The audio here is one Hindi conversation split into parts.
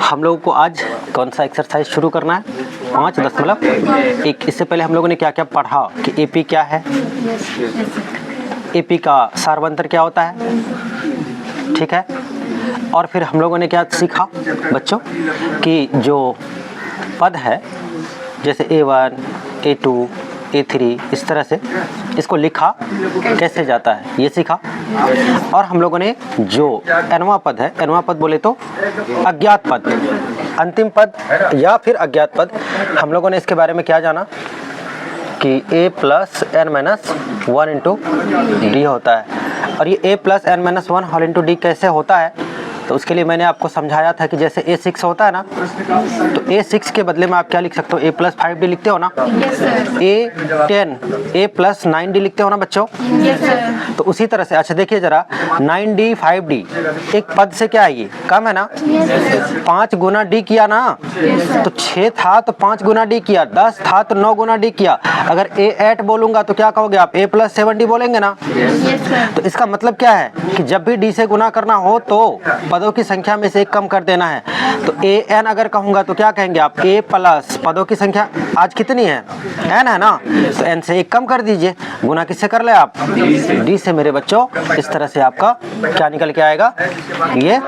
हम लोगों को आज कौन सा एक्सरसाइज शुरू करना है? 5.1। इससे पहले हम लोगों ने क्या क्या पढ़ा कि एपी क्या है, एपी का सार्वंतर क्या होता है, ठीक है। और फिर हम लोगों ने क्या सीखा बच्चों कि जो पद है जैसे A1, A2, A3 इस तरह से इसको लिखा कैसे जाता है ये सीखा। और हम लोगों ने जो nवां पद है, nवां पद बोले तो अज्ञात पद, अंतिम पद या फिर अज्ञात पद, हम लोगों ने इसके बारे में क्या जाना कि a plus n-1 into D होता है। और ये a plus n-1 whole into D कैसे होता है तो उसके लिए मैंने आपको समझाया था कि जैसे A6 होता है ना, तो A6 के बदले में आप क्या लिख सकते हो, A प्लस 5D लिखते हो ना, A10, A प्लस 9D लिखते हो ना बच्चों। तो उसी तरह से अच्छा देखिए जरा, 9D 5D एक पद से क्या है, ये कम है ना, 5 गुना D किया ना, तो 6 था तो 5 गुना D किया, 10 था तो 9 गुना D किया। अगर A8 बोलूंगा तो क्या कहोगे आप, A प्लस 7D बोलेंगे ना। तो इसका मतलब क्या है कि जब भी D से गुना करना हो तो पदों की संख्या में से एक कम कर देना है। तो an अगर कहूंगा तो क्या कहेंगे आप, a प्लस पदों की संख्या आज कितनी है, n है ना, तो n से एक कम कर दीजिए, गुना किससे कर ले आप, d से मेरे बच्चों। इस तरह से आपका क्या निकल के आएगा, ये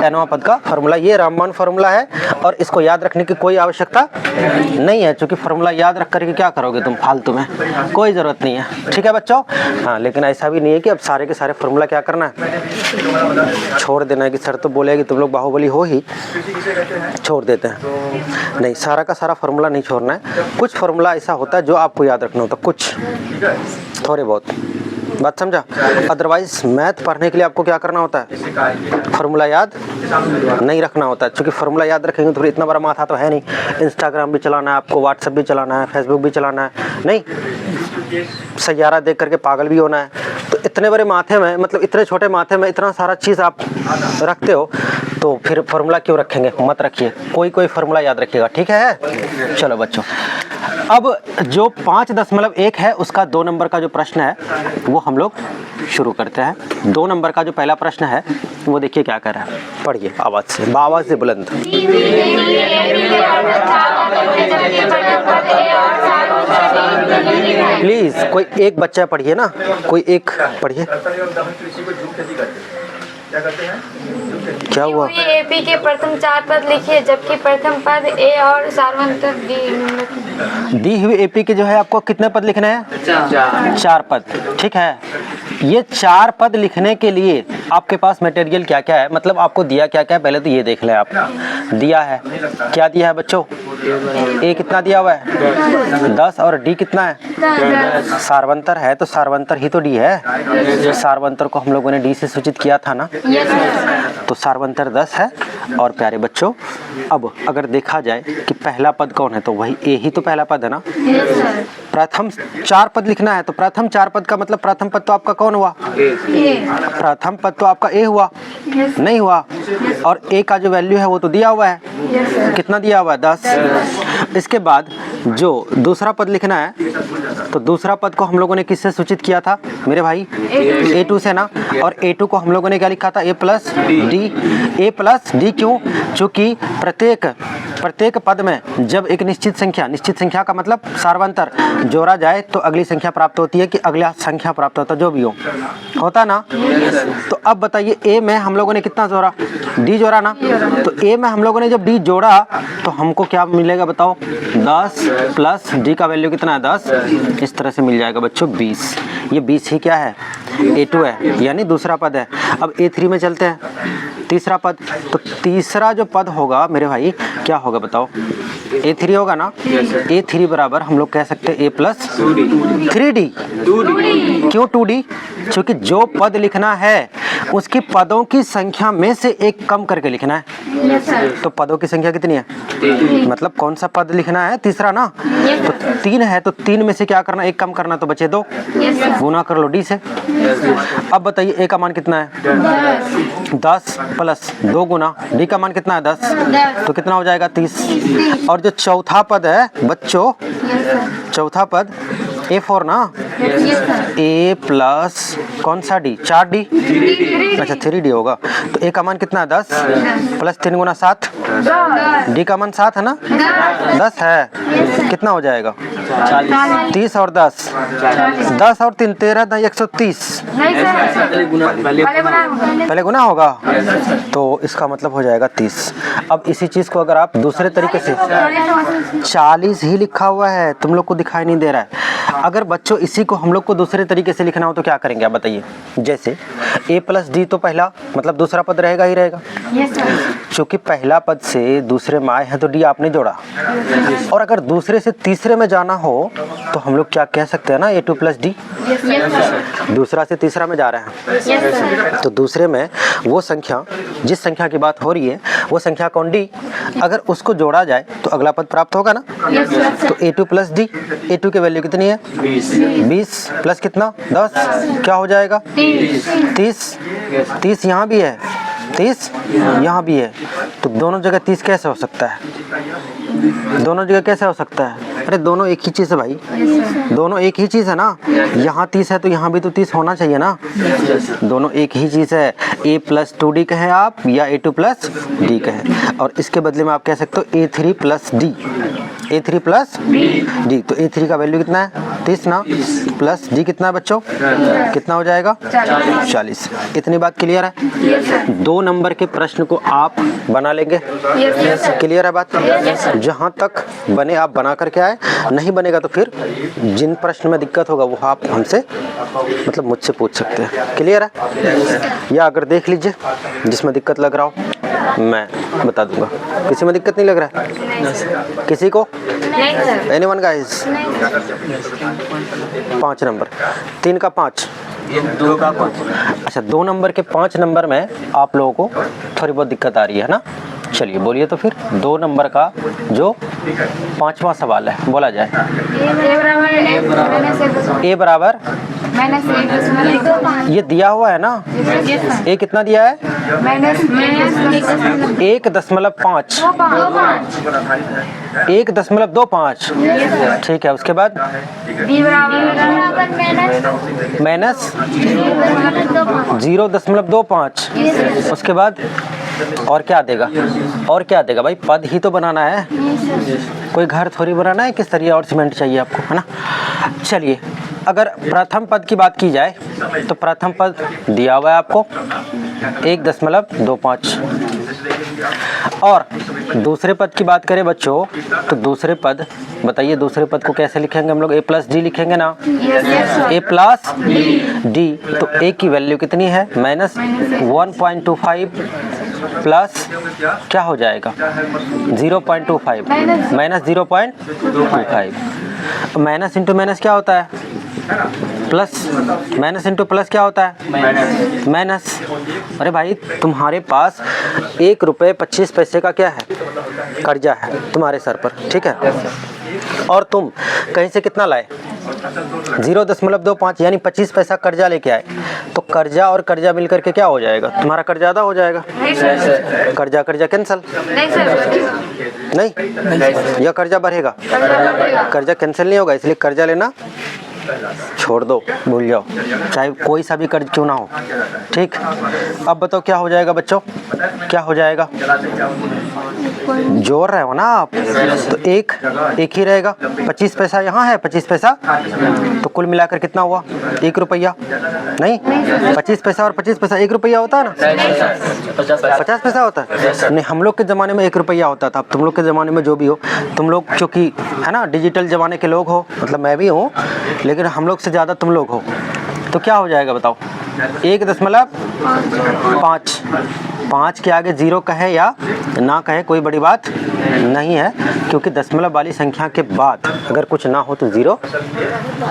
nवां पद का फॉर्मूला, ये रामबाण फॉर्मूला है। और इसको याद रखने की कोई आवश्यकता नहीं है, क्योंकि फॉर्मूला याद रख करके क्या करोगे तुम फालतू में, कोई जरूरत नहीं है, ठीक है बच्चों। हाँ, लेकिन ऐसा भी नहीं है कि अब सारे के सारे फॉर्मूला क्या करना है, छोड़ देना है कि सर तो बोलेगी तुम लोग बाहुबली हो ही, छोड़ देते हैं। नहीं, सारा का सारा फॉर्मूला नहीं छोड़ना है, कुछ फॉर्मूला ऐसा होता है जो आपको याद रखना होता है, कुछ थोड़े बहुत, बात समझा। अदरवाइज मैथ पढ़ने के लिए आपको क्या करना होता है, फॉर्मूला याद नहीं रखना होता है। क्योंकि फॉर्मूला याद रखेंगे तो फिर इतना बड़ा माथा तो है नहीं, इंस्टाग्राम भी चलाना है आपको, व्हाट्सएप भी चलाना है, फेसबुक भी चलाना है, नहीं सैयारा देख करके पागल भी होना है। तो इतने बड़े माथे में, मतलब इतने छोटे माथे में इतना सारा चीज़ आप रखते हो, तो फिर फॉर्मूला क्यों रखेंगे, मत रखिए, कोई फॉर्मूला याद रखिएगा, ठीक है। चलो बच्चों, अब जो 5.1 है उसका 2 नंबर का जो प्रश्न है वो हम लोग शुरू करते हैं। 2 नंबर का जो पहला प्रश्न है वो देखिए क्या कर रहा है, पढ़िए आवाज़ से बुलंद। प्लीज कोई एक बच्चा पढ़िए ना, कोई एक पढ़िए। क्या हुआ, एपी के प्रथम 4 पद लिखिए, जबकि प्रथम पद ए और सार्वंतर दी हुई एपी के जो है आपको कितने पद लिखने हैं, 4 पद, ठीक है। ये 4 पद लिखने के लिए आपके पास मटेरियल क्या क्या है, मतलब आपको दिया क्या क्या है, पहले तो ये देख लें। आप दिया है, क्या दिया है बच्चों, ए कितना दिया हुआ है 10, और डी कितना है, सार्वंतर है तो सार्वंतर ही तो डी है, सार्वंतर को हम लोगों ने डी से सूचित किया था ना, तो सार्वंतर 10 है। और प्यारे बच्चों, अब अगर देखा जाए कि पहला पद कौन है, तो वही ए ही तो पहला पद है ना। प्रथम 4 पद लिखना है तो प्रथम 4 पद का मतलब प्रथम पद तो आपका कौन हुआ, प्रथम पद तो आपका ए हुआ, नहीं हुआ। और ए का जो वैल्यू है वो तो दिया हुआ है, कितना दिया हुआ है 10। इसके बाद जो दूसरा पद लिखना है, तो दूसरा पद को हम लोगों ने किससे सूचित किया था मेरे भाई, A2 से ना। और A2 को हम लोगों ने क्या लिखा था, A plus D, A plus D क्यों, चूँकि प्रत्येक पद में जब एक निश्चित संख्या का मतलब सार्वंतर जोड़ा जाए तो अगली संख्या प्राप्त होती है, कि अगला संख्या प्राप्त होता है, जो भी होता ना। तो अब बताइए ए में हम लोगों ने कितना जोड़ा, डी जोड़ा ना, तो ए में हम लोगों ने जब डी जोड़ा तो हमको क्या मिलेगा बताओ, 10 प्लस डी का वैल्यू कितना है 10, इस तरह से मिल जाएगा बच्चों 20। ये 20 ही क्या है, A2 है, यानी दूसरा पद है। अब A3 में चलते हैं, तीसरा पद, तो तीसरा जो पद होगा मेरे भाई क्या होगा बताओ, A3 होगा ना। A3 बराबर हम लोग कह सकते हैं A प्लस 3D, क्यों 2D, क्योंकि जो पद लिखना है उसकी पदों की संख्या में से एक कम करके लिखना है। तो पदों की संख्या कितनी है, मतलब कौन सा पद लिखना है, तीसरा ना, तो 3 है, तो 3 में से क्या करना, एक कम करना, तो बचे 2, गुना कर लो डी से। अब बताइए ए का मान कितना है 10 प्लस 2 गुना डी का मान कितना है 10, तो कितना हो जाएगा 30। और जो चौथा पद है बच्चों, चौथा पद A4 ना, A प्लस कौन सा D, 4D, अच्छा 3D होगा। तो A का मान कितना है 10 प्लस 3 गुना 7, D का मान 7 है ना, 10 है, कितना हो जाएगा 30 और 10, 10 और 3 13 10 130, पहले गुना होगा तो इसका मतलब हो जाएगा 30। अब इसी चीज़ को अगर आप दूसरे तरीके से 40 ही लिखा हुआ है, तुम लोग को दिखाई नहीं दे रहा है। अगर बच्चों इसी को हम लोग को दूसरे तरीके से लिखना हो तो क्या करेंगे आप बताइए। जैसे A प्लस D तो पहला मतलब दूसरा पद रहेगा ही रहेगा, क्योंकि पहला पद से दूसरे में आए हैं तो D आपने जोड़ा। और अगर दूसरे से तीसरे में जाना हो तो हम लोग क्या कह सकते हैं ना, A2 प्लस D, दूसरा से तीसरा में जा रहे हैं तो दूसरे में वो संख्या, जिस संख्या की बात हो रही है वो संख्या कौन D, अगर उसको जोड़ा जाए तो अगला पद प्राप्त होगा ना। तो A2 प्लस D, A2 की वैल्यू कितनी है 20 प्लस कितना 10, क्या हो जाएगा 30, 30 यहाँ भी है 30 यहाँ भी है, तो दोनों जगह 30 कैसे हो सकता है, दोनों जगह कैसे हो सकता है, अरे दोनों एक ही चीज़ है भाई, दोनों एक ही चीज़ है ना, यहाँ 30 है तो यहाँ भी तो 30 होना चाहिए ना, दोनों एक ही चीज़ है। A प्लस 2D कहें आप या A2 प्लस D कहें, और इसके बदले में आप कह सकते हो A3 plus D, A3 plus D। तो A3 का वैल्यू कितना है 30 ना, प्लस D कितना है बच्चों, कितना हो जाएगा 40। इतनी बात क्लियर है। 2 नंबर के प्रश्न को आप बना लेंगे, क्लियर है बात, जहाँ तक बने आप बना करके आए, नहीं बनेगा तो फिर जिन प्रश्न में दिक्कत होगा वो आप हमसे मतलब मुझसे पूछ सकते हैं, क्लियर है। या अगर देख लीजिए जिसमें दिक्कत लग रहा हो मैं बता दूंगा, किसी में दिक्कत नहीं लग रहा है किसी को, एनीवन गाइस। 5 नंबर 3 का 5, 2 का 5, अच्छा 2 नंबर के 5 नंबर में आप लोगों को थोड़ी बहुत दिक्कत आ रही है ना। चलिए बोलिए तो फिर 2 नंबर का जो 5वां सवाल है बोला जाए। A बराबर ये दिया हुआ है ना, A कितना दिया है 1.5, 1.25, ठीक है। उसके बाद माइनस 0.25, उसके बाद और क्या देगा, और क्या देगा भाई, पद ही तो बनाना है, कोई घर थोड़ी बनाना है कि सरिया और सीमेंट चाहिए आपको, है ना। चलिए अगर प्रथम पद की बात की जाए तो प्रथम पद दिया हुआ है आपको 1.25, और दूसरे पद की बात करें बच्चों तो दूसरे पद बताइए, दूसरे पद को कैसे लिखेंगे हम लोग, A प्लस D लिखेंगे ना, A प्लस D। तो A की वैल्यू कितनी है माइनस 1.25 प्लस क्या हो जाएगा 0.25, माइनस 0.25, माइनस इंटू माइनस क्या होता है प्लस, माइनस इंटू प्लस क्या होता है माइनस। अरे भाई तुम्हारे पास 1 रुपये 25 पैसे का क्या है कर्जा है तुम्हारे सर पर, ठीक है, और तुम कहीं से कितना लाए 0.25 यानी 25 पैसा कर्जा लेके आए, तो कर्जा और कर्जा मिलकर के क्या हो जाएगा, तुम्हारा कर्जा अदा हो जाएगा, कर्जा कर्जा कैंसल नहीं, या कर्जा बढ़ेगा, कर्जा कैंसिल नहीं होगा, इसलिए कर्जा लेना छोड़ दो, भूल जाओ, चाहे कोई सा भी कर्ज क्यों ना हो, ठीक। अब बताओ क्या हो जाएगा बच्चों, क्या हो जाएगा, जोड़ रहे हो ना आप, तो एक ही रहेगा, 25 पैसा यहाँ है 25 पैसा, तो कुल मिलाकर कितना हुआ 1 रुपया, नहीं 25 पैसा और 25 पैसा 1 रुपया होता है ना, 50 पैसा होता है नहीं, हम लोग के ज़माने में 1 रुपया होता था। अब तुम लोग के ज़माने में जो भी हो, तुम लोग क्योंकि है ना डिजिटल ज़माने के लोग हो, मतलब मैं भी हूँ, लेकिन हम लोग से ज़्यादा तुम लोग हो, तो क्या हो जाएगा बताओ 1.5, 5 के आगे 0 कहे या ना कहे कोई बड़ी बात नहीं है, क्योंकि दशमलव वाली संख्या के बाद अगर कुछ ना हो तो 0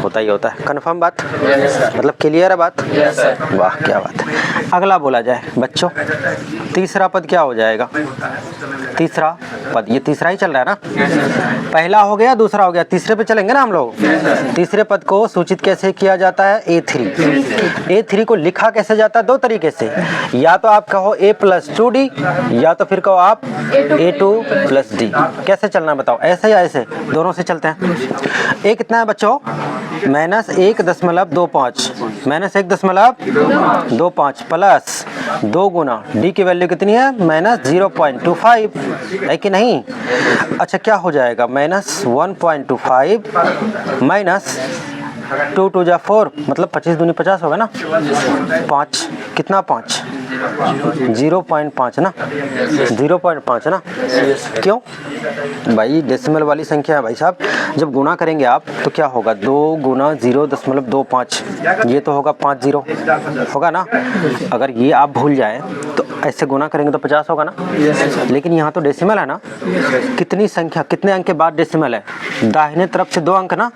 होता ही होता है। कन्फर्म बात, मतलब क्लियर है बात, वाह क्या बात है। अगला बोला जाए बच्चों, तीसरा पद क्या हो जाएगा? तीसरा पद, ये तीसरा ही चल रहा है ना, पहला हो गया, दूसरा हो गया, तीसरे पे चलेंगे ना हम लोग। तीसरे पद को सूचित कैसे किया जाता है? A3। A3 को लिखा कैसे जाता है? दो तरीके से, या तो आप कहो A + 2D, या तो फिर कहो आप A2 + D। कैसे चलना है बताओ, ऐसे या ऐसे? दोनों से चलते हैं। A कितना है बच्चों? -1.25, -1.25 प्लस 2 गुना D की वैल्यू कितनी है? -0.25 है कि नहीं? अच्छा, क्या हो जाएगा? -1.25 माइनस 2 × 2 = 4, मतलब 25 दूनी 50 होगा ना। 5 कितना? 5 0.5 ना, 0.5 ना। क्यों भाई? डेसिमल वाली संख्या है भाई साहब, जब गुना करेंगे आप तो क्या होगा? 2 × 0.25, ये तो होगा 50 होगा ना। अगर ये आप भूल जाए तो ऐसे गुना करेंगे तो 50 होगा ना। लेकिन यहाँ तो डेसिमल है ना, कितनी संख्या, कितने अंक के बाद डेसिमल है? दाहिने तरफ से 2 अंक ना,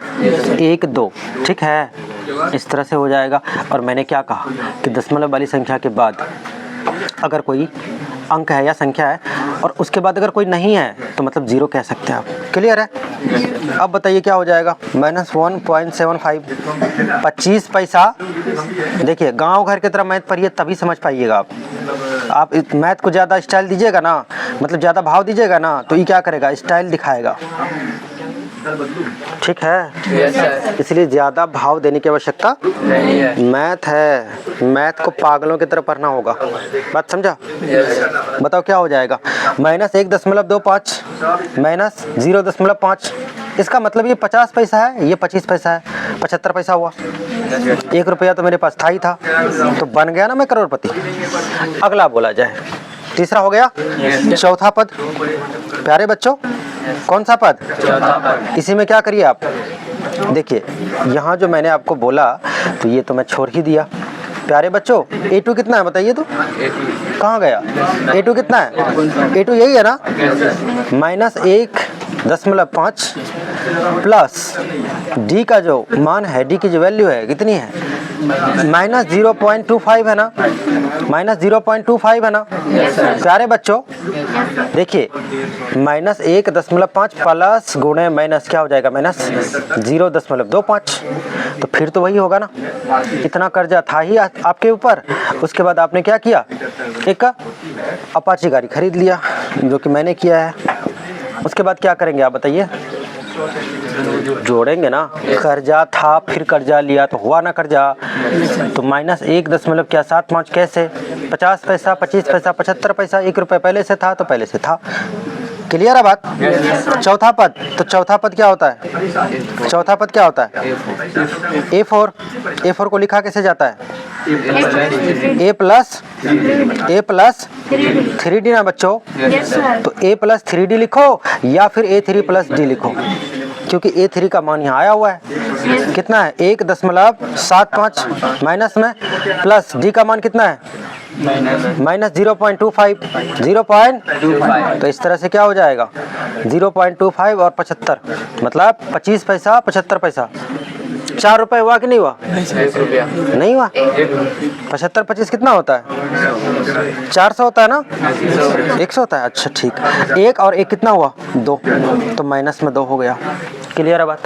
1 2, ठीक है, इस तरह से हो जाएगा। और मैंने क्या कहा कि दशमलव वाली संख्या के बाद अगर कोई अंक है या संख्या है और उसके बाद अगर कोई नहीं है तो मतलब 0 कह सकते हैं आप। क्लियर है? अब बताइए क्या हो जाएगा? -1.75, 25 पैसा। देखिए, गांव घर की तरह मैथ पढ़िए तभी समझ पाइएगा आप मैथ को ज़्यादा स्टाइल दीजिएगा ना, मतलब ज़्यादा भाव दीजिएगा ना, तो ये क्या करेगा? स्टाइल दिखाएगा। ठीक है, इसलिए ज़्यादा भाव देने की आवश्यकता नहीं है। मैथ है, मैथ को पागलों की तरह पढ़ना होगा। बात समझा? बताओ क्या हो जाएगा? -1.25 माइनस 0.5, इसका मतलब ये 50 पैसा है, ये 25 पैसा है, 75 पैसा हुआ। 1 रुपया तो मेरे पास था ही था, तो बन गया ना मैं करोड़पति। अगला बोला जाए, तीसरा हो गया। चौथा पद प्यारे बच्चों, कौन सा पद? इसी में क्या करिए आप, देखिए यहाँ जो मैंने आपको बोला तो ये तो मैं छोड़ ही दिया। प्यारे बच्चों, A2 कितना है बताइए तो? कहाँ गया? A2 कितना है? A2 यही है ना, -1.5 प्लस D का जो मान है, D की जो वैल्यू है कितनी है? -0.25 है ना, -0.25 है ना। प्यारे बच्चों देखिए, -1.5 प्लस गुणे माइनस क्या हो जाएगा? -0.25, तो फिर तो वही होगा ना। इतना कर्जा था ही आपके ऊपर, उसके बाद आपने क्या किया? एक अपाची गाड़ी खरीद लिया, जो कि मैंने किया है। उसके बाद क्या करेंगे आप बताइए? जोड़ेंगे ना, कर्जा था फिर कर्जा लिया तो हुआ ना कर्जा, तो -1.75 कैसे? 50 पैसा, 25 पैसा, 75 पैसा, 1 रुपये पहले से था तो पहले से था। क्लियर है बात? चौथा पद, तो चौथा पद क्या होता है? चौथा पद क्या होता है? A4 को लिखा कैसे जाता है? A प्लस 3D ना बच्चों, तो A + 3D लिखो या फिर A3 + D लिखो, क्योंकि A3 का मान यहाँ आया हुआ है। कितना है? 1.75 माइनस में, प्लस D का मान कितना है? -0.25, 0.25, तो इस तरह से क्या हो जाएगा? 0.25 और 75, मतलब 25 पैसा 75 पैसा, 4 रुपये हुआ कि नहीं हुआ? नहीं हुआ। 75 25 कितना होता है? 400 होता है ना, 100 होता है। अच्छा ठीक, 1 और 1 कितना हुआ? 2, तो माइनस में 2 हो गया। क्लियर है बात?